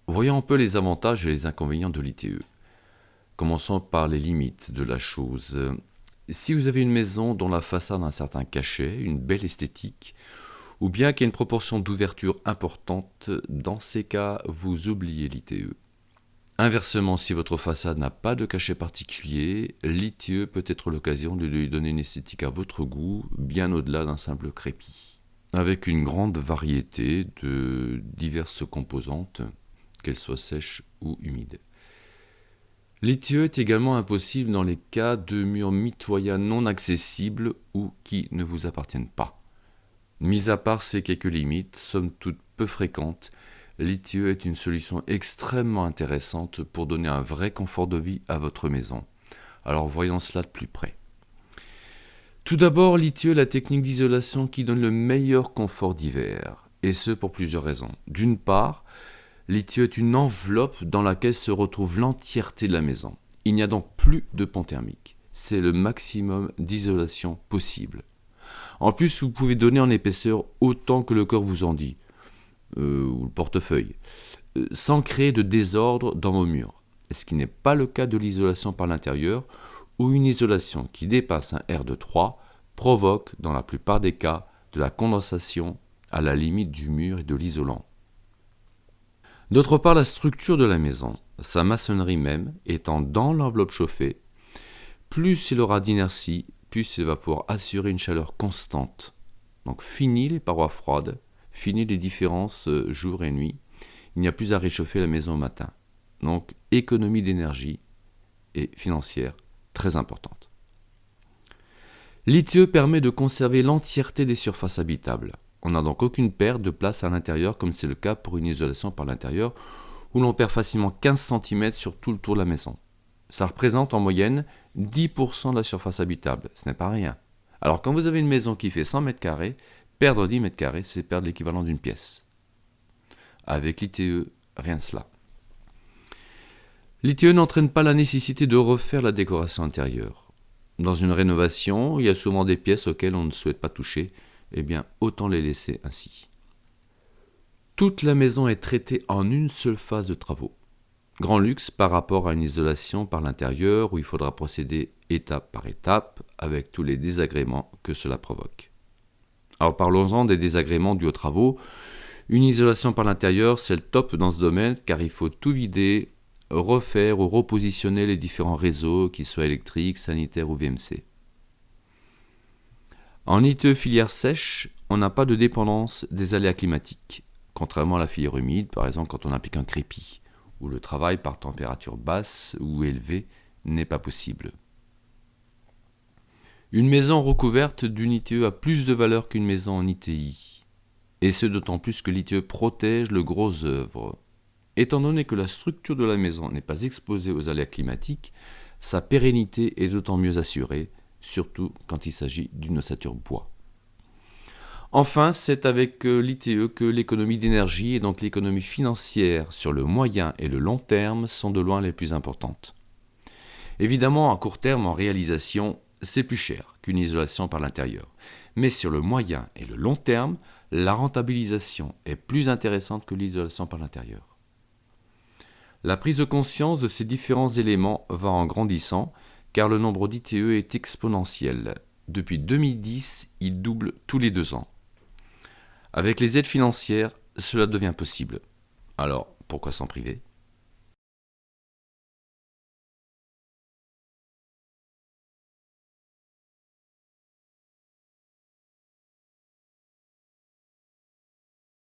Voyons un peu les avantages et les inconvénients de l'ITE. Commençons par les limites de la chose. Si vous avez une maison dont la façade a un certain cachet, une belle esthétique, ou bien qu'il y a une proportion d'ouverture importante, dans ces cas, vous oubliez l'ITE. Inversement, si votre façade n'a pas de cachet particulier, l'ITE peut être l'occasion de lui donner une esthétique à votre goût, bien au-delà d'un simple crépi. Avec une grande variété de diverses composantes, qu'elles soient sèches ou humides. L'ITE est également impossible dans les cas de murs mitoyens non accessibles ou qui ne vous appartiennent pas. Mis à part ces quelques limites, somme toute peu fréquentes, l'ITE est une solution extrêmement intéressante pour donner un vrai confort de vie à votre maison. Alors voyons cela de plus près. Tout d'abord, l'ITE est la technique d'isolation qui donne le meilleur confort d'hiver, et ce pour plusieurs raisons. D'une part, l'ITE est une enveloppe dans laquelle se retrouve l'entièreté de la maison. Il n'y a donc plus de pont thermique. C'est le maximum d'isolation possible. En plus, vous pouvez donner en épaisseur autant que le corps vous en dit, ou le portefeuille, sans créer de désordre dans vos murs, ce qui n'est pas le cas de l'isolation par l'intérieur, où une isolation qui dépasse un R de 3 provoque, dans la plupart des cas, de la condensation à la limite du mur et de l'isolant. D'autre part, la structure de la maison, sa maçonnerie même, étant dans l'enveloppe chauffée, plus il aura d'inertie, plus il va pouvoir assurer une chaleur constante. Donc fini les parois froides, fini les différences jour et nuit, il n'y a plus à réchauffer la maison au matin. Donc économie d'énergie et financière très importante. L'ITE permet de conserver l'entièreté des surfaces habitables. On n'a donc aucune perte de place à l'intérieur comme c'est le cas pour une isolation par l'intérieur où l'on perd facilement 15 cm sur tout le tour de la maison. Ça représente en moyenne 10% de la surface habitable, ce n'est pas rien. Alors quand vous avez une maison qui fait 100 m², perdre 10 m², c'est perdre l'équivalent d'une pièce. Avec l'ITE, rien de cela. L'ITE n'entraîne pas la nécessité de refaire la décoration intérieure. Dans une rénovation, il y a souvent des pièces auxquelles on ne souhaite pas toucher, eh bien autant les laisser ainsi. Toute la maison est traitée en une seule phase de travaux. Grand luxe par rapport à une isolation par l'intérieur où il faudra procéder étape par étape avec tous les désagréments que cela provoque. Alors parlons-en des désagréments dus aux travaux. Une isolation par l'intérieur, c'est le top dans ce domaine car il faut tout vider, refaire ou repositionner les différents réseaux, qu'ils soient électriques, sanitaires ou VMC. En ITE filière sèche, on n'a pas de dépendance des aléas climatiques, contrairement à la filière humide, par exemple quand on applique un crépi, où le travail par température basse ou élevée n'est pas possible. Une maison recouverte d'une ITE a plus de valeur qu'une maison en ITI, et ce d'autant plus que l'ITE protège le gros œuvre. Étant donné que la structure de la maison n'est pas exposée aux aléas climatiques, sa pérennité est d'autant mieux assurée, surtout quand il s'agit d'une ossature bois. Enfin, c'est avec l'ITE que l'économie d'énergie et donc l'économie financière sur le moyen et le long terme sont de loin les plus importantes. Évidemment, à court terme, en réalisation, c'est plus cher qu'une isolation par l'intérieur. Mais sur le moyen et le long terme, la rentabilisation est plus intéressante que l'isolation par l'intérieur. La prise de conscience de ces différents éléments va en grandissant, car le nombre d'ITE est exponentiel. Depuis 2010, il double tous les 2 ans. Avec les aides financières, cela devient possible. Alors, pourquoi s'en priver ?